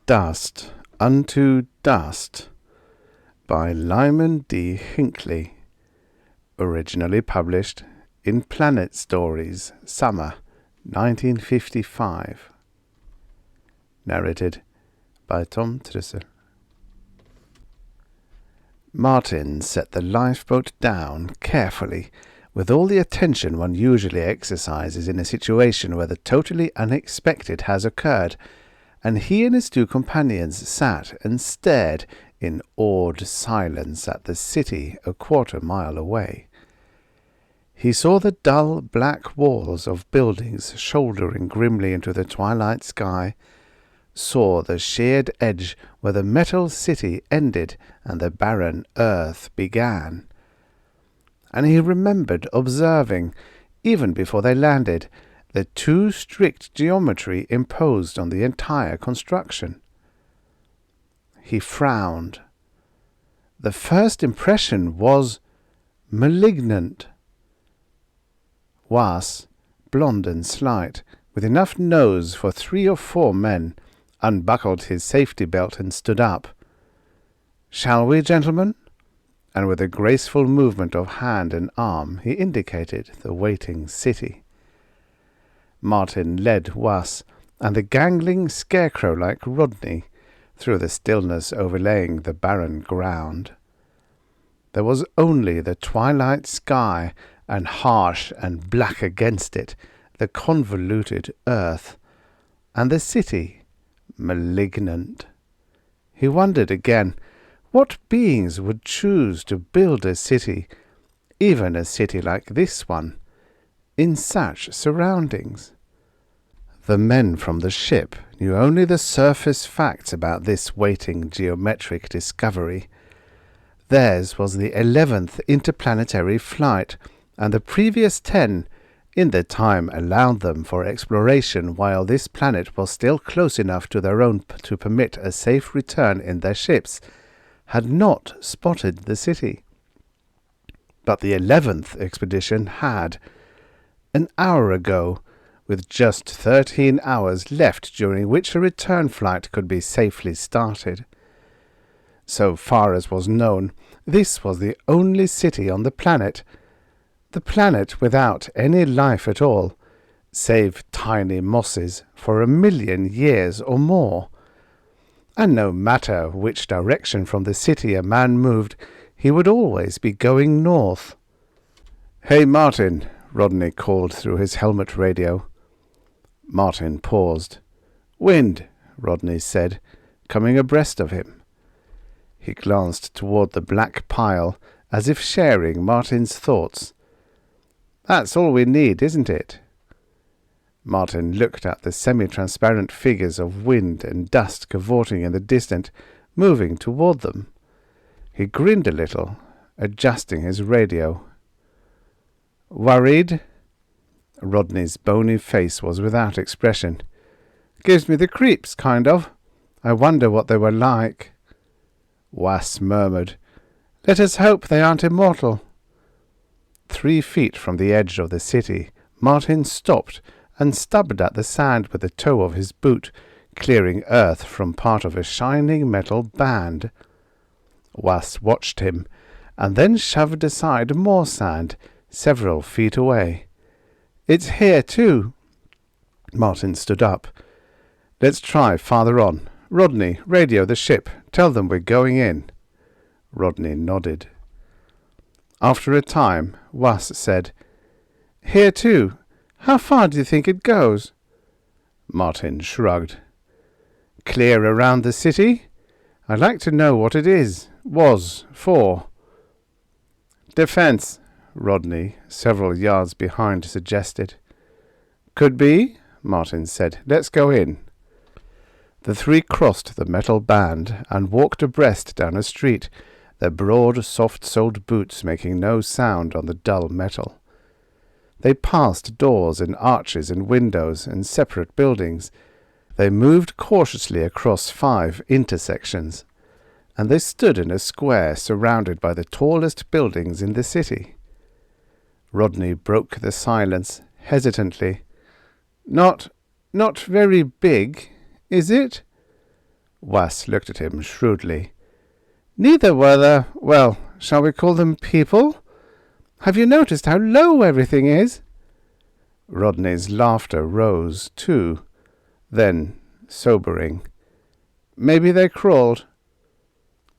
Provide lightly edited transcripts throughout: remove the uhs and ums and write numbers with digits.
Dust Unto Dust by Lyman D. Hinckley, originally published in Planet Stories, Summer 1955. Narrated by Tom Trussel. Martin set the lifeboat down carefully, with all the attention one usually exercises in a situation where the totally unexpected has occurred, and he and his two companions sat and stared in awed silence at the city a quarter-mile away. He saw the dull black walls of buildings shouldering grimly into the twilight sky, saw the sheared edge where the metal city ended and the barren earth began. And he remembered observing, even before they landed, the too strict geometry imposed on the entire construction. He frowned. The first impression was malignant. Was, blond and slight, with enough nose for 3 or 4 men, unbuckled his safety belt and stood up. "Shall we, gentlemen?" And with a graceful movement of hand and arm he indicated the waiting city. Martin led Was and the gangling scarecrow-like Rodney through the stillness overlaying the barren ground. There was only the twilight sky, and harsh and black against it the convoluted earth, and the city malignant. He wondered again what beings would choose to build a city, even a city like this one, in such surroundings. The men from the ship knew only the surface facts about this waiting geometric discovery. Theirs was the 11th interplanetary flight, and the previous 10, in the time allowed them for exploration while this planet was still close enough to their own to permit a safe return in their ships, had not spotted the city. But the 11th expedition had, an hour ago, with just 13 hours left during which a return flight could be safely started. So far as was known, this was the only city on the planet without any life at all, save tiny mosses, for 1,000,000 years or more. And no matter which direction from the city a man moved, he would always be going north. "Hey, Martin," Rodney called through his helmet radio. Martin paused. "Wind," Rodney said, coming abreast of him. He glanced toward the black pile, as if sharing Martin's thoughts. "That's all we need, isn't it?" Martin looked at the semi-transparent figures of wind and dust cavorting in the distance, moving toward them. He grinned a little, adjusting his radio. "Worried?" Rodney's bony face was without expression. "Gives me the creeps, kind of. I wonder what they were like." Was murmured, "Let us hope they aren't immortal." 3 feet from the edge of the city, Martin stopped and stubbed at the sand with the toe of his boot, clearing earth from part of a shining metal band. Was watched him, and then shoved aside more sand, several feet away. "It's here, too." Martin stood up. "Let's try farther on. Rodney, radio the ship. Tell them we're going in." Rodney nodded. After a time, Was said, "Here, too. How far do you think it goes?" Martin shrugged. "Clear around the city? I'd like to know what it was for." "Defense," Rodney, several yards behind, suggested. "Could be," Martin said. "Let's go in." The 3 crossed the metal band and walked abreast down a street, their broad, soft-soled boots making no sound on the dull metal. They passed doors and arches and windows and separate buildings. They moved cautiously across 5 intersections, and they stood in a square surrounded by the tallest buildings in the city. Rodney broke the silence hesitantly. Not very big, is it?" Was looked at him shrewdly. Neither were there, well, shall we call them people? Have you noticed how low everything is? Rodney's laughter rose, too. Then, sobering, maybe they crawled.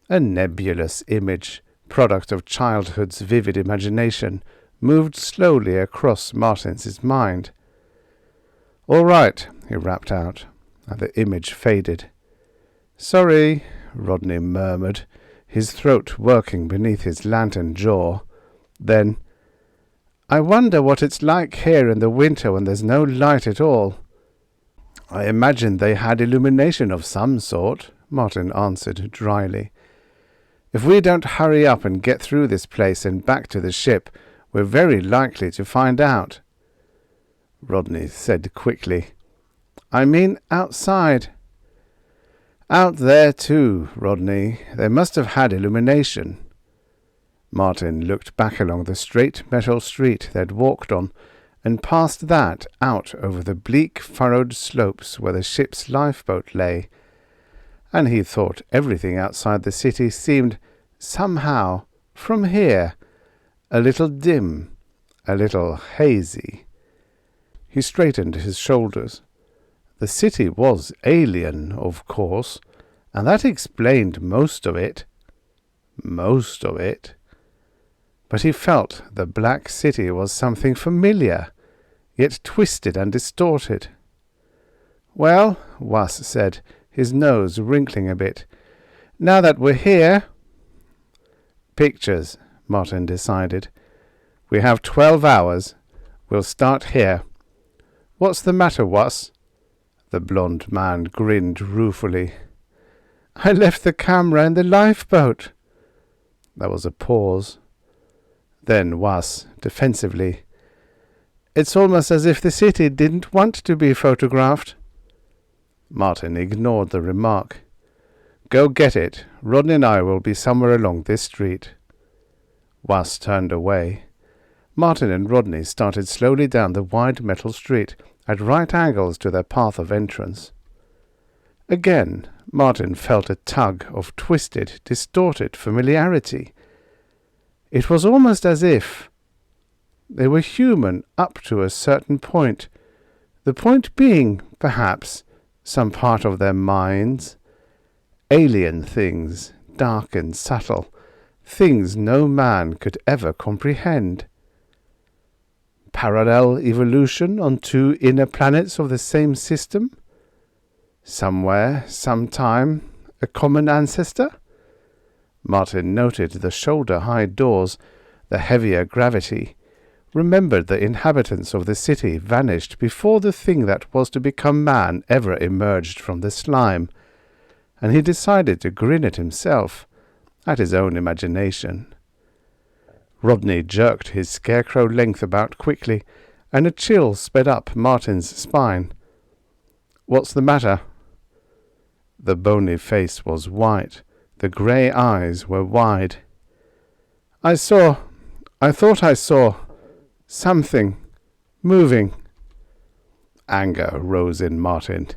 A nebulous image, product of childhood's vivid imagination, moved slowly across Martin's mind. All right, he rapped out, and the image faded. Sorry, Rodney murmured, his throat working beneath his lantern jaw. Then, I wonder what it's like here in the winter when there's no light at all. I imagine they had illumination of some sort, Martin answered dryly. If we don't hurry up and get through this place and back to the ship, we're very likely to find out. Rodney said quickly, I mean outside. Out there too, Rodney. They must have had illumination. Martin looked back along the straight metal street they'd walked on, and past that out over the bleak furrowed slopes where the ship's lifeboat lay, and he thought everything outside the city seemed, somehow, from here, a little dim, a little hazy. He straightened his shoulders. The city was alien, of course, and that explained most of it. Most of it. But he felt the black city was something familiar, yet twisted and distorted. Well, Was said, his nose wrinkling a bit, now that we're here... Pictures, Martin decided. We have 12 hours. We'll start here. What's the matter, Was? The blond man grinned ruefully. I left the camera in the lifeboat. There was a pause. Then Was, defensively. It's almost as if the city didn't want to be photographed. Martin ignored the remark. Go get it. Rodney and I will be somewhere along this street. Was turned away. Martin and Rodney started slowly down the wide metal street at right angles to their path of entrance. Again, Martin felt a tug of twisted, distorted familiarity. It was almost as if they were human up to a certain point, the point being, perhaps, some part of their minds. Alien things, dark and subtle, things no man could ever comprehend. Parallel evolution on two inner planets of the same system? Somewhere, sometime, a common ancestor? Martin noted the shoulder-high doors, the heavier gravity, remembered the inhabitants of the city vanished before the thing that was to become man ever emerged from the slime, and he decided to grin at himself, at his own imagination. Rodney jerked his scarecrow length about quickly, and a chill sped up Martin's spine. What's the matter? The bony face was white. The grey eyes were wide. I thought I saw something moving. Anger rose in Martin.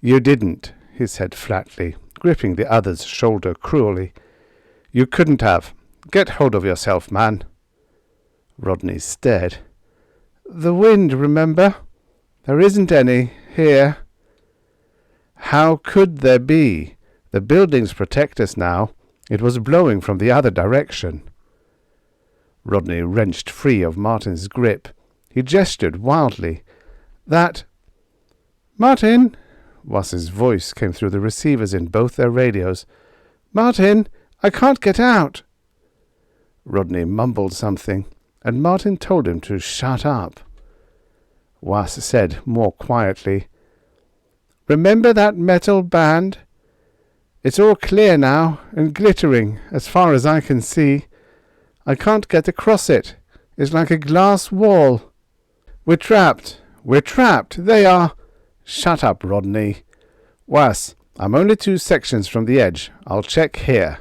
You didn't, he said flatly, gripping the other's shoulder cruelly. You couldn't have. Get hold of yourself, man. Rodney stared. The wind, remember? There isn't any here. How could there be? The buildings protect us now. It was blowing from the other direction. Rodney wrenched free of Martin's grip. He gestured wildly. That... Martin! Was's voice came through the receivers in both their radios. Martin! I can't get out! Rodney mumbled something, and Martin told him to shut up. Was said more quietly, Remember that metal band? It's all clear now, and glittering, as far as I can see. I can't get across it. It's like a glass wall. We're trapped. We're trapped. They are... Shut up, Rodney. Was, I'm only 2 sections from the edge. I'll check here.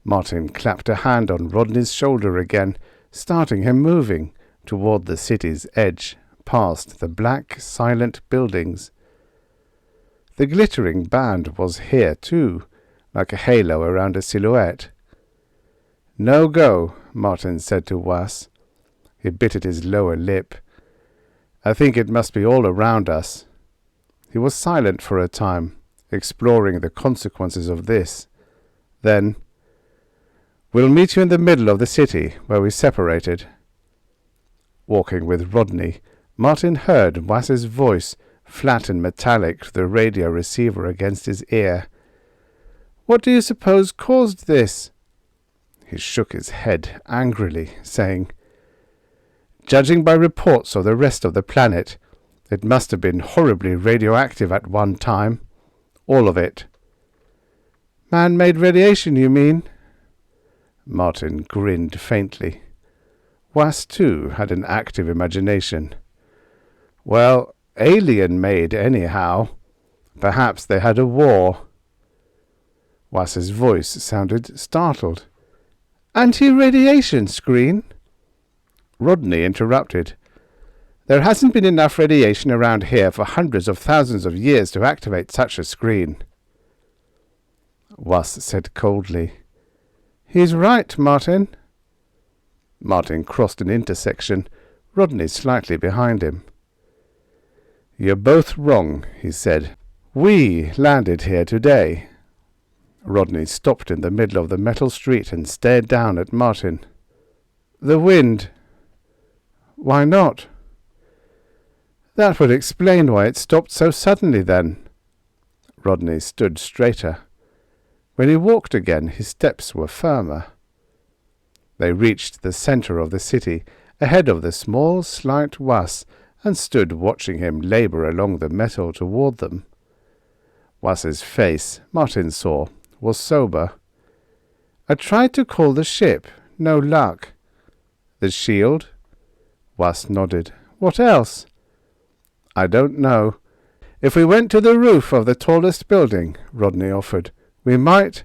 Martin clapped a hand on Rodney's shoulder again, starting him moving toward the city's edge, past the black, silent buildings. The glittering band was here too, like a halo around a silhouette. "No go," Martin said to Was. He bit at his lower lip. "I think it must be all around us." He was silent for a time, exploring the consequences of this. Then, "We'll meet you in the middle of the city, where we separated." Walking with Rodney, Martin heard Was's voice, flat and metallic to the radio receiver against his ear. "What do you suppose caused this?" He shook his head angrily, saying, "Judging by reports of the rest of the planet, it must have been horribly radioactive at one time. All of it." "Man-made radiation, you mean?" Martin grinned faintly. Was, too, had an active imagination. "Well, alien-made, anyhow. Perhaps they had a war." Was's voice sounded startled. "Anti-radiation screen?" Rodney interrupted. "There hasn't been enough radiation around here for hundreds of thousands of years to activate such a screen." Was said coldly, "He's right, Martin." Martin crossed an intersection, Rodney slightly behind him. "You're both wrong," he said. "We landed here today." Rodney stopped in the middle of the metal street and stared down at Martin. "The wind." "Why not?" "That would explain why it stopped so suddenly then." Rodney stood straighter. When he walked again, his steps were firmer. They reached the centre of the city, ahead of the small, slight Was, and stood watching him labour along the metal toward them. Was's face, Martin saw, was sober. "I tried to call the ship. No luck." "The shield?" Was nodded. "What else?" "I don't know." "If we went to the roof of the tallest building," Rodney offered, "we might—"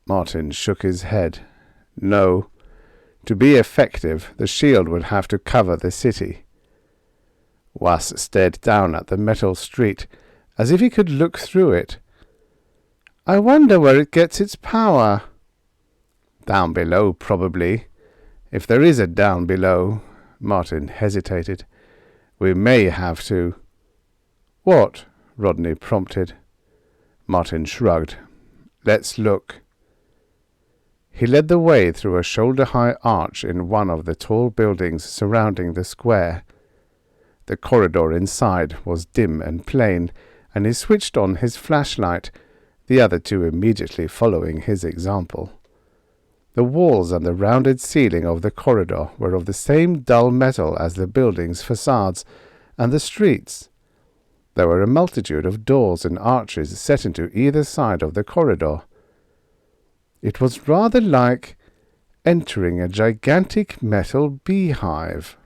Martin shook his head. "No. To be effective, the shield would have to cover the city." Was stared down at the metal street, as if he could look through it. "I wonder where it gets its power." "Down below, probably. If there is a down below." Martin hesitated. "We may have to—" "What?" Rodney prompted. Martin shrugged. "Let's look." He led the way through a shoulder-high arch in one of the tall buildings surrounding the square. The corridor inside was dim and plain, and he switched on his flashlight, the other two immediately following his example. The walls and the rounded ceiling of the corridor were of the same dull metal as the building's facades and the streets. There were a multitude of doors and arches set into either side of the corridor. It was rather like entering a gigantic metal beehive.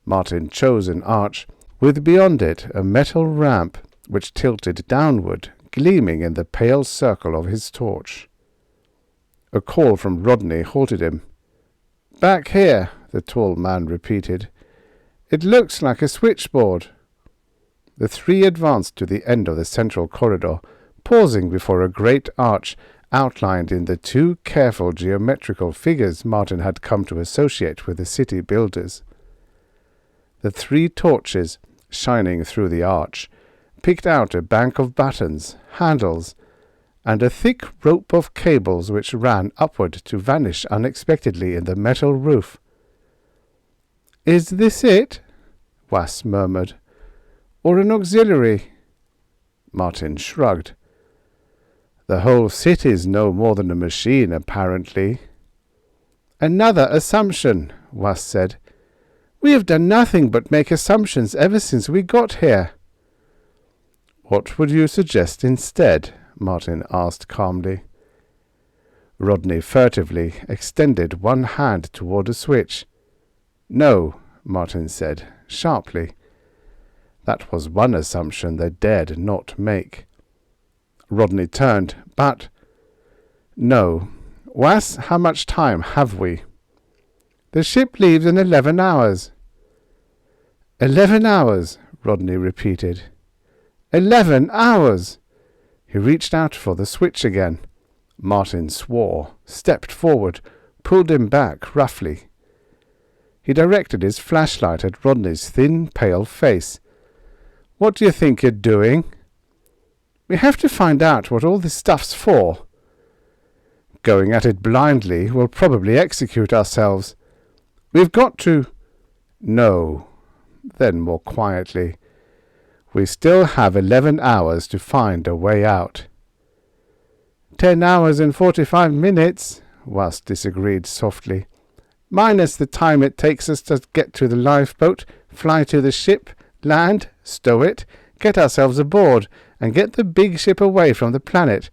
Martin chose an arch, with beyond it a metal ramp which tilted downward, gleaming in the pale circle of his torch. A call from Rodney halted him. "Back here," the tall man repeated. "It looks like a switchboard." The three advanced to the end of the central corridor, pausing before a great arch outlined in the two careful geometrical figures Martin had come to associate with the city builders. The three torches, shining through the arch, picked out a bank of buttons, handles, and a thick rope of cables which ran upward to vanish unexpectedly in the metal roof. "Is this it?" Was murmured. "Or an auxiliary?" Martin shrugged. "The whole city's no more than a machine, apparently." "Another assumption," Was said. "We have done nothing but make assumptions ever since we got here." "What would you suggest instead?" Martin asked calmly. Rodney furtively extended one hand toward a switch. "No," Martin said, sharply. That was one assumption they dared not make. Rodney turned. "But—" "No. Was, how much time have we?" "The ship leaves in 11 hours. 11 hours, Rodney repeated. 11 hours! He reached out for the switch again. Martin swore, stepped forward, pulled him back roughly. He directed his flashlight at Rodney's thin, pale face. "What do you think you're doing?" "We have to find out what all this stuff's for." "Going at it blindly will probably execute ourselves. We've got to—" "No." Then more quietly, "We still have 11 hours to find a way out." 10 hours and 45 minutes, Was disagreed softly. "Minus the time it takes us to get to the lifeboat, fly to the ship, land, stow it, get ourselves aboard, and get the big ship away from the planet.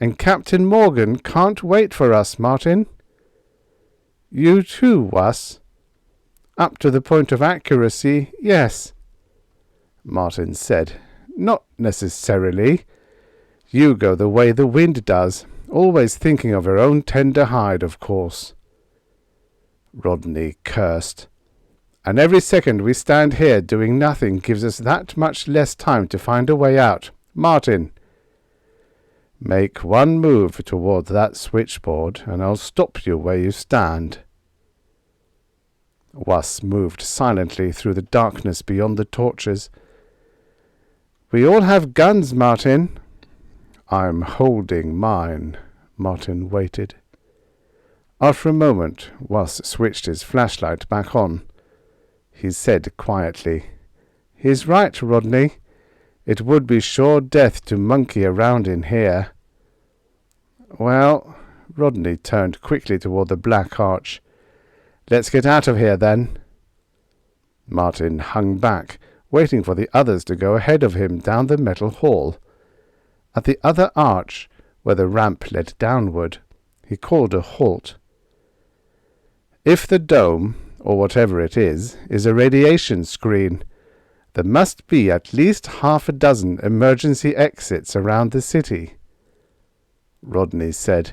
And Captain Morgan can't wait for us, Martin." "You too, Was?" "Up to the point of accuracy, yes," Martin said. "Not necessarily. You go the way the wind does, always thinking of your own tender hide, of course." Rodney cursed. "And every second we stand here doing nothing gives us that much less time to find a way out. Martin, make one move toward that switchboard, and I'll stop you where you stand." Was moved silently through the darkness beyond the torches. "We all have guns, Martin." "I'm holding mine." Martin waited. After a moment, Was switched his flashlight back on. He said quietly, "He's right, Rodney. It would be sure death to monkey around in here." "Well," Rodney turned quickly toward the black arch. "Let's get out of here, then." Martin hung back, waiting for the others to go ahead of him down the metal hall. At the other arch, where the ramp led downward, he called a halt. "If the dome, or whatever it is a radiation screen, there must be at least half a dozen emergency exits around the city." Rodney said,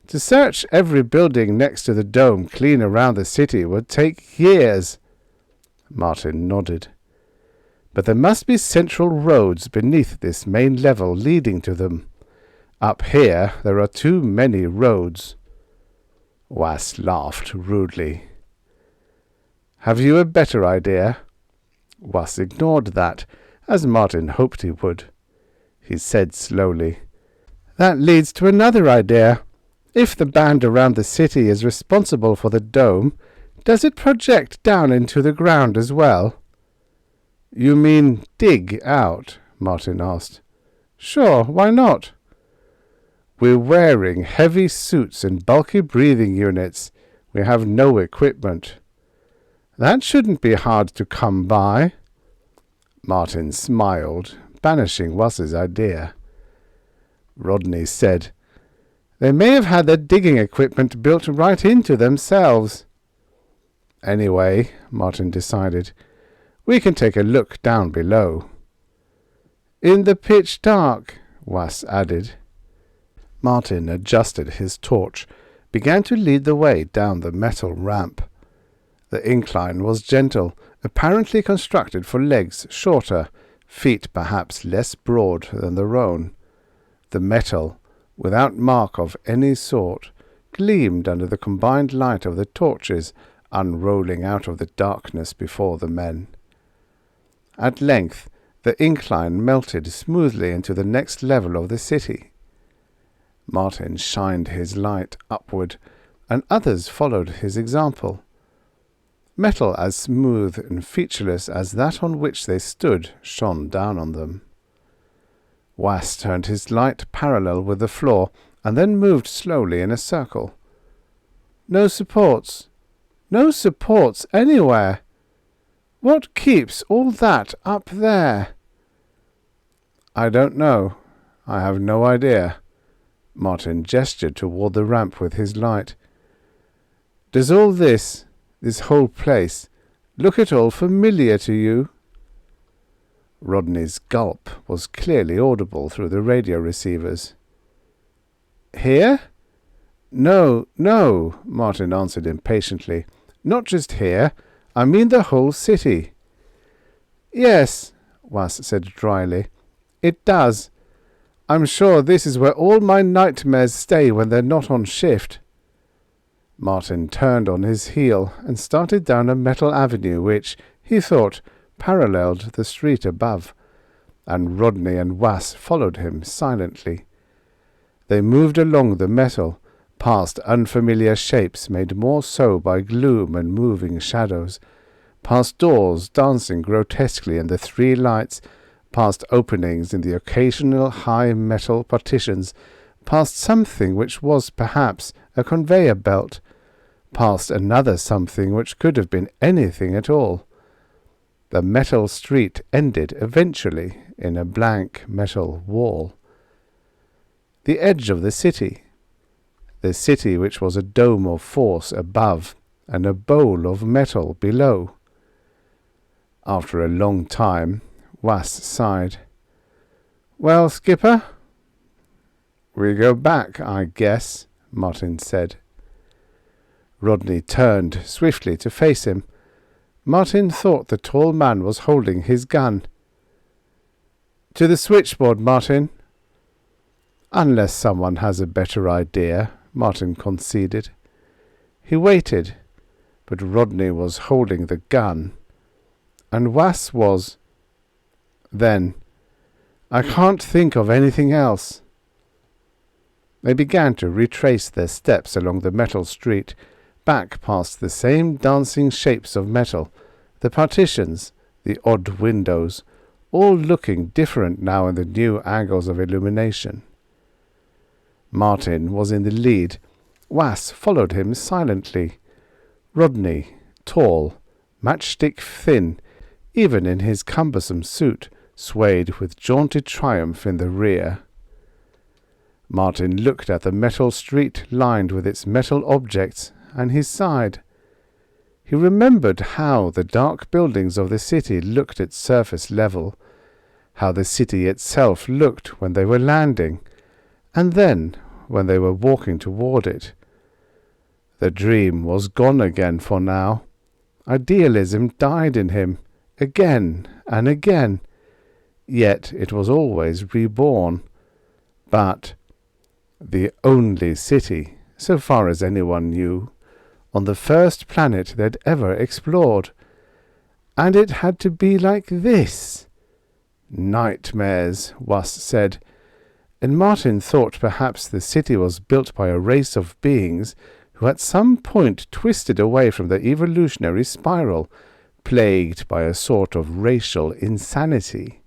"To search every building next to the dome clean around the city would take years." Martin nodded. "But there must be central roads beneath this main level leading to them. Up here there are too many roads." Was laughed rudely. "Have you a better idea?" Was ignored that, as Martin hoped he would. He said slowly, "That leads to another idea. If the band around the city is responsible for the dome, does it project down into the ground as well?" "You mean dig out?" Martin asked. "Sure, why not?" "We're wearing heavy suits and bulky breathing units. We have no equipment." "That shouldn't be hard to come by." Martin smiled, banishing Was's idea. Rodney said, "They may have had their digging equipment built right into themselves." "Anyway," Martin decided, "we can take a look down below." "In the pitch dark," Was added. Martin adjusted his torch, began to lead the way down the metal ramp. The incline was gentle, apparently constructed for legs shorter, feet perhaps less broad than their own. The metal, without mark of any sort, gleamed under the combined light of the torches unrolling out of the darkness before the men. At length the incline melted smoothly into the next level of the city. Martin shined his light upward, and others followed his example. Metal as smooth and featureless as that on which they stood shone down on them. Was turned his light parallel with the floor, and then moved slowly in a circle. "No supports. No supports anywhere. What keeps all that up there?" "I don't know. I have no idea." Martin gestured toward the ramp with his light. "Does all this whole place, look at all familiar to you?" Rodney's gulp was clearly audible through the radio receivers. "Here?" No, Martin answered impatiently. "Not just here. I mean the whole city." "Yes," Was said dryly. It does. I'm sure this is where all my nightmares stay when they're not on shift." Martin turned on his heel and started down a metal avenue which, he thought, paralleled the street above, and Rodney and Was followed him silently. They moved along the metal, past unfamiliar shapes made more so by gloom and moving shadows, past doors dancing grotesquely in the 3 lights, past openings in the occasional high metal partitions, past something which was perhaps a conveyor belt, past another something which could have been anything at all. The metal street ended eventually in a blank metal wall. The edge of the city which was a dome of force above and a bowl of metal below. After a long time, Was sighed. "Well, Skipper?" "We go back, I guess," Martin said. Rodney turned swiftly to face him. Martin thought the tall man was holding his gun. "To the switchboard, Martin." "Unless someone has a better idea," Martin conceded. He waited, but Rodney was holding the gun, and Was was. Then, "I can't think of anything else." They began to retrace their steps along the metal street, back past the same dancing shapes of metal, the partitions, the odd windows, all looking different now in the new angles of illumination. Martin was in the lead. Was followed him silently. Rodney, tall, matchstick thin, even in his cumbersome suit, swayed with jaunty triumph in the rear. Martin looked at the metal street lined with its metal objects, and he sighed. He remembered how the dark buildings of the city looked at surface level, how the city itself looked when they were landing, and then when they were walking toward it. The dream was gone again for now. Idealism died in him, again and again, yet it was always reborn. But the only city, so far as anyone knew, on the first planet they'd ever explored. And it had to be like this. "Nightmares," Was said, and Martin thought perhaps the city was built by a race of beings who at some point twisted away from the evolutionary spiral, plagued by a sort of racial insanity.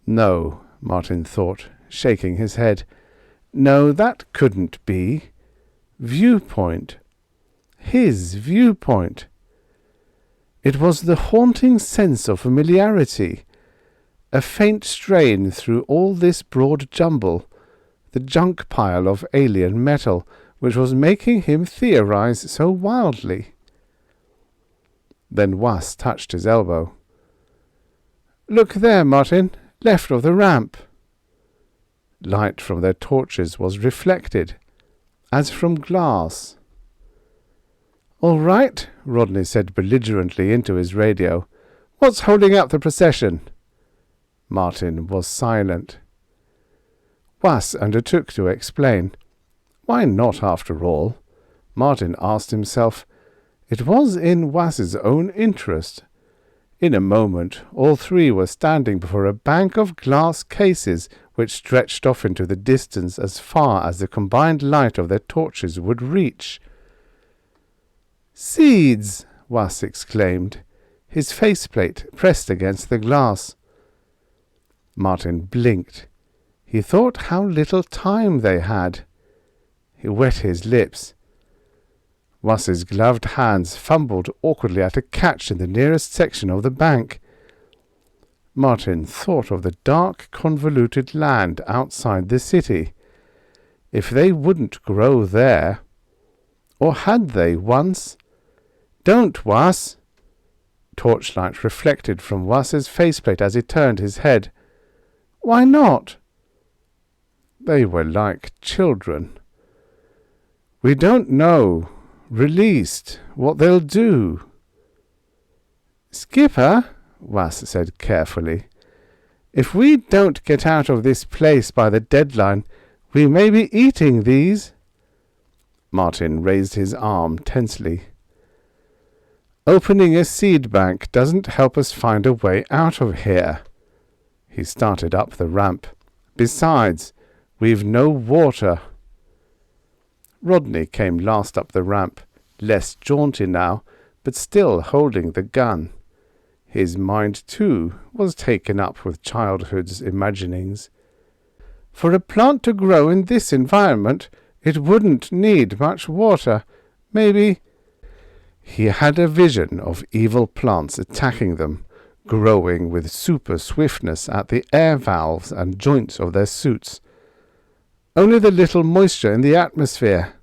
"No," Martin thought, shaking his head. "No, that couldn't be. Viewpoint. His viewpoint." It was the haunting sense of familiarity, a faint strain through all this broad jumble, the junk pile of alien metal, which was making him theorize so wildly. Then Was touched his elbow. "Look there, Martin, left of the ramp." Light from their torches was reflected, as from glass. "All right," Rodney said belligerently into his radio. "What's holding up the procession?" Martin was silent. Was undertook to explain. Why not, after all? Martin asked himself. It was in Was's own interest. In a moment, all three were standing before a bank of glass cases which stretched off into the distance as far as the combined light of their torches would reach. "Seeds!" Was exclaimed, his faceplate pressed against the glass. Martin blinked. He thought how little time they had. He wet his lips. Was's gloved hands fumbled awkwardly at a catch in the nearest section of the bank. Martin thought of the dark, convoluted land outside the city. If they wouldn't grow there, or had they once? "Don't, Was!" Torchlight reflected from Was's faceplate as he turned his head. "Why not?" They were like children. "We don't know, released, what they'll do." "Skipper," Was said carefully, If we don't get out of this place by the deadline, we may be eating these. Martin raised his arm tensely. Opening a seed bank doesn't help us find a way out of here. He started up the ramp. Besides, we've no water. Rodney came last up the ramp, less jaunty now, but still holding the gun. His mind, too, was taken up with childhood's imaginings. For a plant to grow in this environment, it wouldn't need much water. Maybe... He had a vision of evil plants attacking them, growing with super swiftness at the air valves and joints of their suits. Only the little moisture in the atmosphere.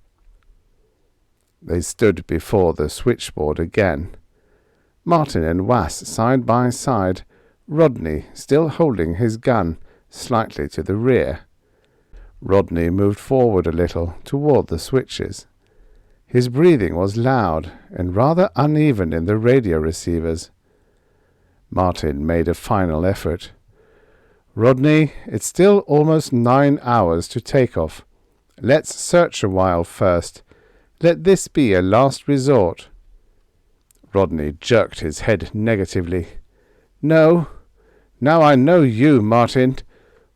They stood before the switchboard again. Martin and Was side by side, Rodney still holding his gun slightly to the rear. Rodney moved forward a little toward the switches. His breathing was loud and rather uneven in the radio receivers. Martin made a final effort. Rodney, it's still almost 9 hours to take off. Let's search a while first. Let this be a last resort. Rodney jerked his head negatively. No. Now I know you, Martin.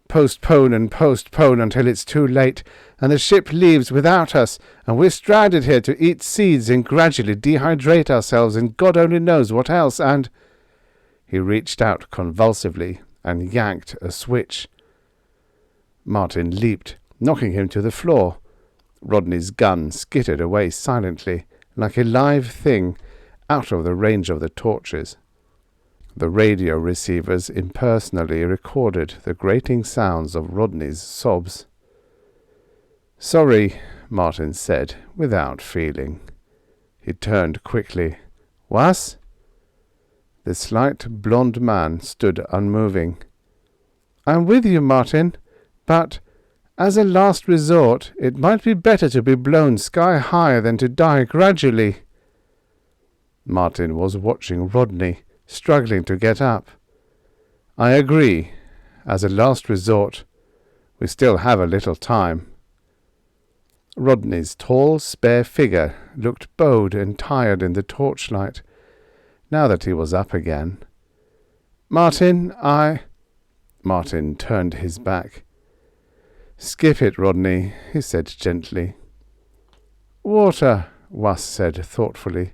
Postpone and postpone until it's too late, and the ship leaves without us, and we're stranded here to eat seeds and gradually dehydrate ourselves and God only knows what else, and... He reached out convulsively and yanked a switch. Martin leaped, knocking him to the floor. Rodney's gun skittered away silently, like a live thing, out of the range of the torches. The radio receivers impersonally recorded the grating sounds of Rodney's sobs. "Sorry," Martin said, without feeling. He turned quickly. "Was?" The slight blond man stood unmoving. "I'm with you, Martin, but as a last resort, it might be better to be blown sky high than to die gradually." Martin was watching Rodney, struggling to get up. "I agree. As a last resort, we still have a little time." Rodney's tall, spare figure looked bowed and tired in the torchlight, now that he was up again. "Martin, Martin turned his back. "Skip it, Rodney," he said gently. "Water," Was said thoughtfully.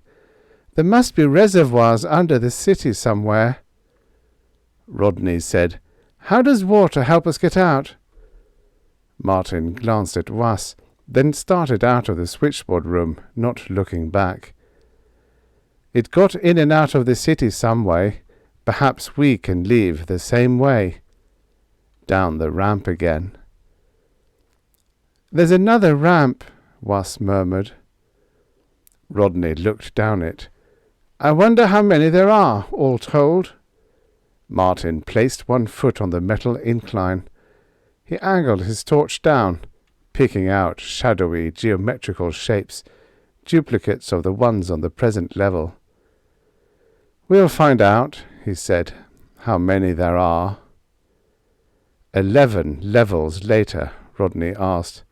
"There must be reservoirs under the city somewhere." Rodney said, "How does water help us get out?" Martin glanced at Was, then started out of the switchboard room, not looking back. "It got in and out of the city some way. Perhaps we can leave the same way." Down the ramp again. "There's another ramp," Was murmured. Rodney looked down it. "I wonder how many there are, all told." Martin placed one foot on the metal incline. He angled his torch down, picking out shadowy geometrical shapes, duplicates of the ones on the present level. "We'll find out," he said, "how many there are." 11 levels later, Rodney asked,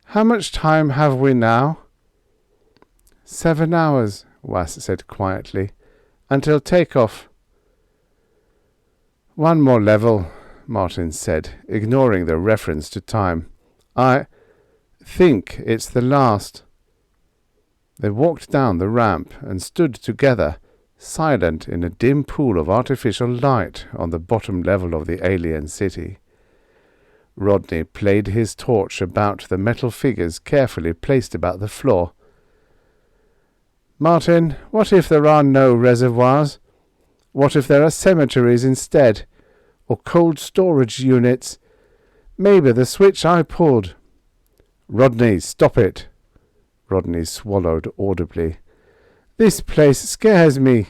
"How much time have we now?" 7 hours, Was said quietly, "until take-off." "One more level," Martin said, ignoring the reference to time. "I think it's the last." They walked down the ramp and stood together, silent in a dim pool of artificial light on the bottom level of the alien city. Rodney played his torch about the metal figures carefully placed about the floor. "Martin, what if there are no reservoirs? What if there are cemeteries instead? Or cold storage units? Maybe the switch I pulled—" "Rodney, stop it!" Rodney swallowed audibly. "This place scares me."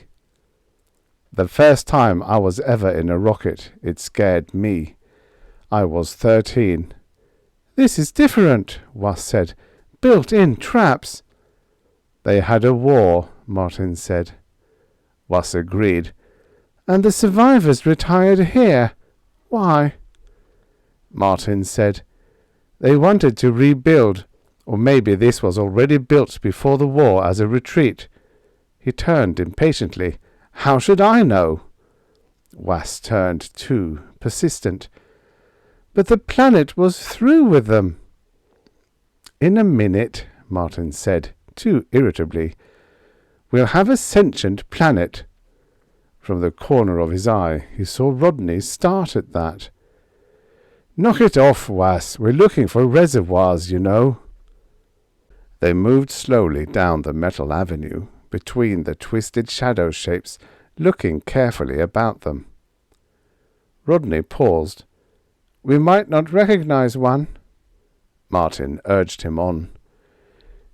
"The first time I was ever in a rocket, it scared me. I was 13. "This is different," Was said. "Built-in traps." "They had a war," Martin said. Was agreed. "And the survivors retired here," Why? Martin said, They wanted to rebuild, or maybe this was already built before the war as a retreat. He turned impatiently. How should I know? Was turned too, persistent. But the planet was through with them. In a minute, Martin said, too irritably. We'll have a sentient planet. From the corner of his eye, he saw Rodney start at that. Knock it off, Was. We're looking for reservoirs, you know. They moved slowly down the metal avenue, between the twisted shadow shapes, looking carefully about them. Rodney paused. We might not recognize one. Martin urged him on.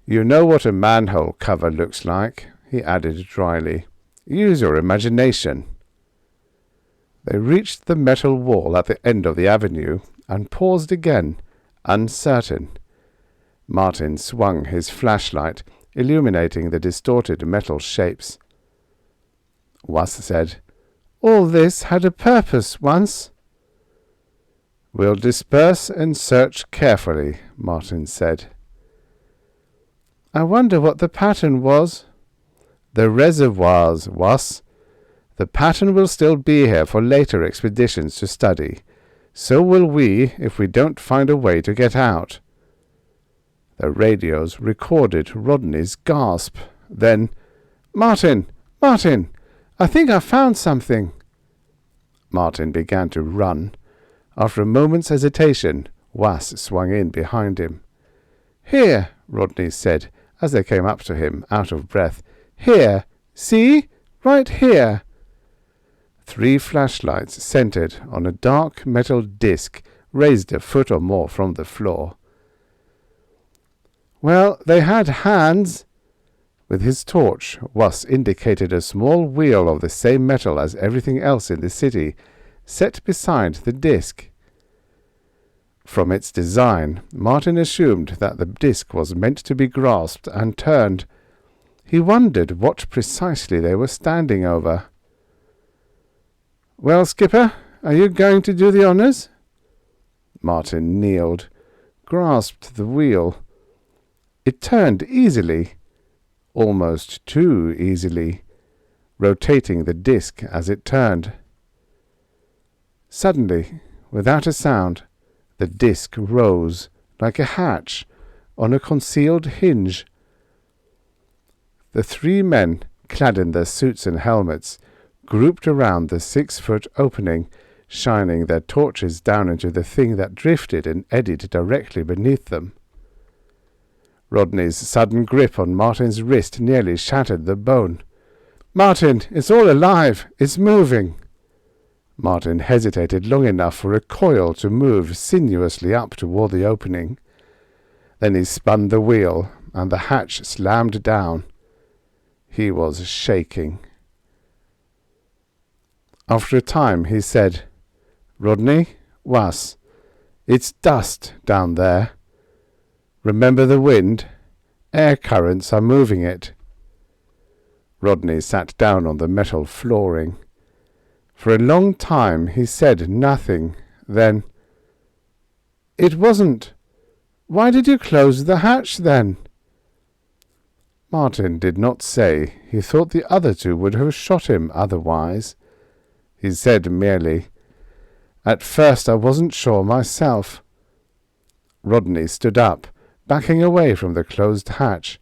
You know what a manhole cover looks like, he added dryly. Use your imagination. They reached the metal wall at the end of the avenue and paused again, uncertain. Martin swung his flashlight, illuminating the distorted metal shapes. Was said, All this had a purpose once. We'll disperse and search carefully, Martin said. I wonder what the pattern was. The reservoirs, Was. The pattern will still be here for later expeditions to study. So will we if we don't find a way to get out. The radios recorded Rodney's gasp. Then, Martin! Martin! I think I found something. Martin began to run. After a moment's hesitation, Was swung in behind him. Here, Rodney said, as they came up to him, out of breath. Here! See? Right here! 3 flashlights centered on a dark metal disc raised a foot or more from the floor. Well, they had hands. With his torch, Was indicated a small wheel of the same metal as everything else in the city, set beside the disc. From its design, Martin assumed that the disc was meant to be grasped and turned. He wondered what precisely they were standing over. Well, Skipper, are you going to do the honours? Martin kneeled, grasped the wheel. It turned easily, almost too easily, rotating the disc as it turned. Suddenly, without a sound, the disc rose like a hatch on a concealed hinge. The 3 men, clad in their suits and helmets, grouped around the 6-foot opening, shining their torches down into the thing that drifted and eddied directly beneath them. Rodney's sudden grip on Martin's wrist nearly shattered the bone. Martin, it's all alive. It's moving. Martin hesitated long enough for a coil to move sinuously up toward the opening. Then he spun the wheel, and the hatch slammed down. He was shaking. After a time he said, Rodney, Was, it's dust down there. Remember the wind? Air currents are moving it. Rodney sat down on the metal flooring. For a long time he said nothing. Then, It wasn't. Why did you close the hatch then? Martin did not say. He thought the other 2 would have shot him otherwise. He said merely, At first I wasn't sure myself. Rodney stood up, backing away from the closed hatch.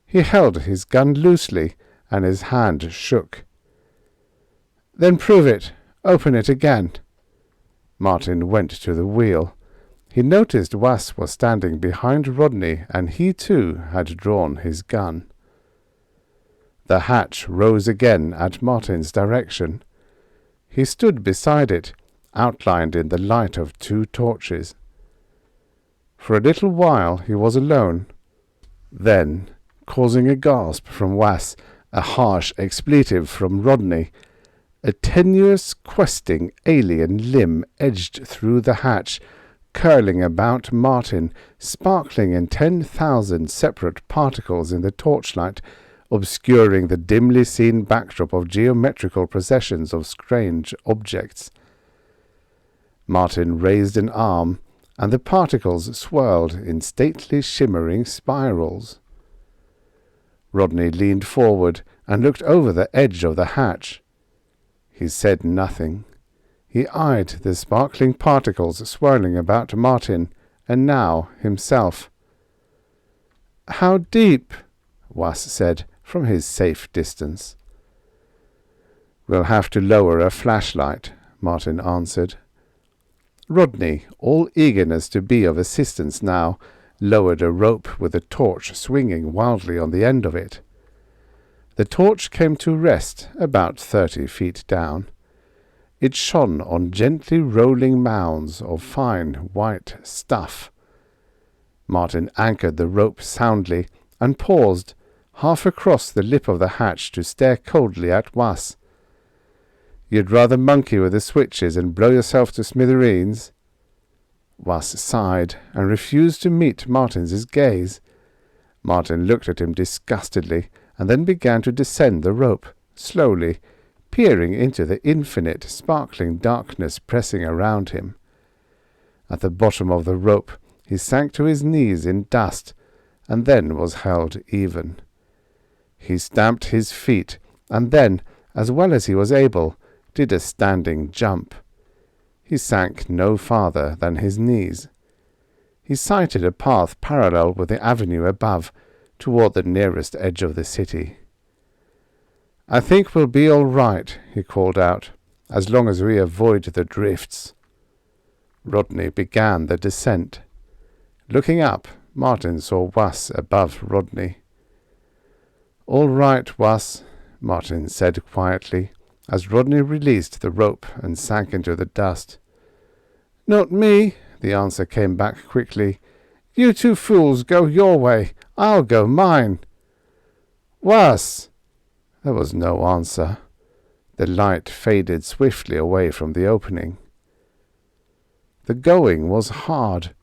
He held his gun loosely, and his hand shook. Then prove it. Open it again. Martin went to the wheel. He noticed Was was standing behind Rodney, and he too had drawn his gun. The hatch rose again at Martin's direction. He stood beside it, outlined in the light of 2 torches. For a little while he was alone. Then, causing a gasp from Was, a harsh expletive from Rodney, a tenuous, questing alien limb edged through the hatch, curling about Martin, sparkling in 10,000 separate particles in the torchlight, obscuring the dimly seen backdrop of geometrical processions of strange objects. Martin raised an arm, and the particles swirled in stately shimmering spirals. Rodney leaned forward and looked over the edge of the hatch. He said nothing. He eyed the sparkling particles swirling about Martin, and now himself. "How deep?" Was said from his safe distance. "We'll have to lower a flashlight," Martin answered. Rodney, all eagerness to be of assistance now, lowered a rope with a torch swinging wildly on the end of it. The torch came to rest about 30 feet down. It shone on gently rolling mounds of fine white stuff. Martin anchored the rope soundly and paused, half across the lip of the hatch to stare coldly at Was. "You'd rather monkey with the switches and blow yourself to smithereens?" Was sighed and refused to meet Martin's gaze. Martin looked at him disgustedly and then began to descend the rope, slowly, peering into the infinite, sparkling darkness pressing around him. At the bottom of the rope he sank to his knees in dust, and then was held even. He stamped his feet, and then, as well as he was able, did a standing jump. He sank no farther than his knees. He sighted a path parallel with the avenue above, toward the nearest edge of the city. "I think we'll be all right," he called out, "as long as we avoid the drifts." Rodney began the descent. Looking up, Martin saw Was above Rodney. "All right, Was," Martin said quietly, as Rodney released the rope and sank into the dust. "Not me," the answer came back quickly. "You two fools go your way. I'll go mine." "Was!" There was no answer. The light faded swiftly away from the opening. The going was hard.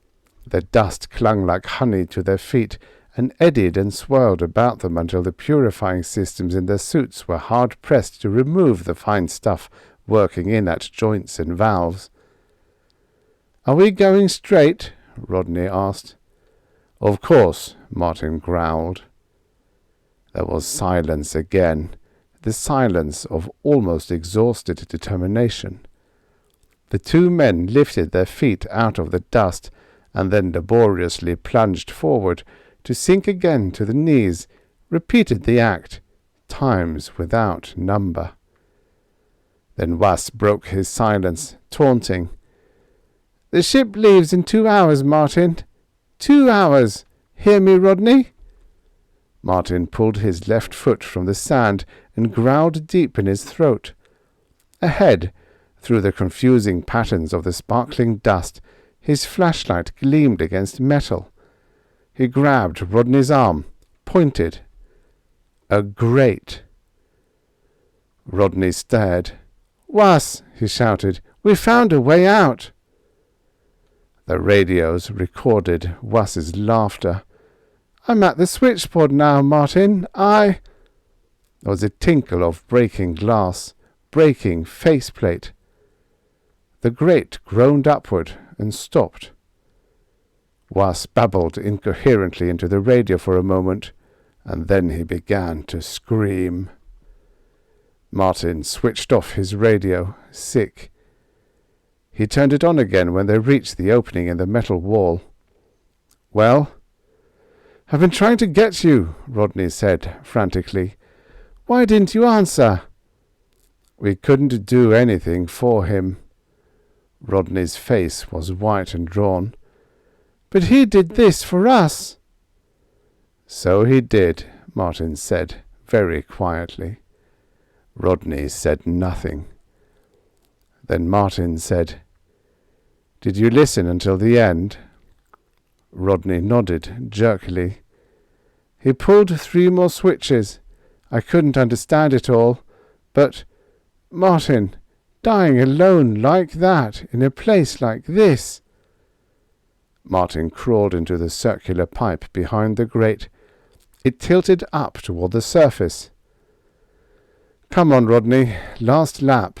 The dust clung like honey to their feet and eddied and swirled about them until the purifying systems in their suits were hard-pressed to remove the fine stuff working in at joints and valves. "Are we going straight?" Rodney asked. "Of course," Martin growled. There was silence again, the silence of almost exhausted determination. The two men lifted their feet out of the dust and then laboriously plunged forward to sink again to the knees, repeated the act, times without number. Then Was broke his silence, taunting. "The ship leaves in 2 hours, Martin. 2 hours. Hear me, Rodney?" Martin pulled his left foot from the sand and growled deep in his throat. Ahead, through the confusing patterns of the sparkling dust, his flashlight gleamed against metal. He grabbed Rodney's arm, pointed. A grate. Rodney stared. "Was!" he shouted. "We found a way out!" The radios recorded Was's laughter. "I'm at the switchboard now, Martin. There was a tinkle of breaking glass, breaking faceplate. The grate groaned upward and stopped. Was babbled incoherently into the radio for a moment, and then he began to scream. Martin switched off his radio, sick. He turned it on again when they reached the opening in the metal wall. "Well?" "I've been trying to get you," Rodney said frantically. "Why didn't you answer?" "We couldn't do anything for him." Rodney's face was white and drawn. "But he did this for us." "So he did," Martin said very quietly. Rodney said nothing. Then Martin said, "Did you listen until the end?" Rodney nodded jerkily. "He pulled 3 more switches. I couldn't understand it all. But, Martin, dying alone like that, in a place like this." Martin crawled into the circular pipe behind the grate. It tilted up toward the surface. "Come on, Rodney. Last lap."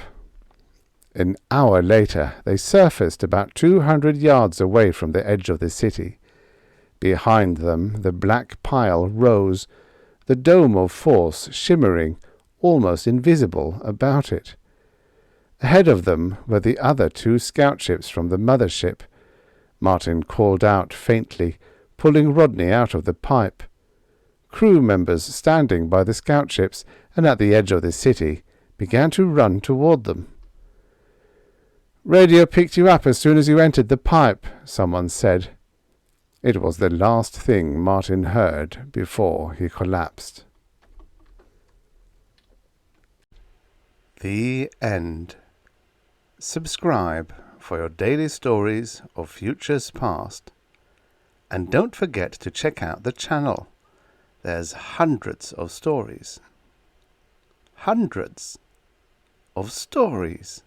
An hour later, they surfaced about 200 yards away from the edge of the city. Behind them, the black pile rose, the dome of force shimmering, almost invisible, about it. Ahead of them were the other 2 scout ships from the mother ship. Martin called out faintly, pulling Rodney out of the pipe. Crew members standing by the scout ships and at the edge of the city began to run toward them. "Radio picked you up as soon as you entered the pipe," someone said. It was the last thing Martin heard before he collapsed. The end. Subscribe for your daily stories of futures past. And don't forget to check out the channel. There's hundreds of stories. Hundreds of stories.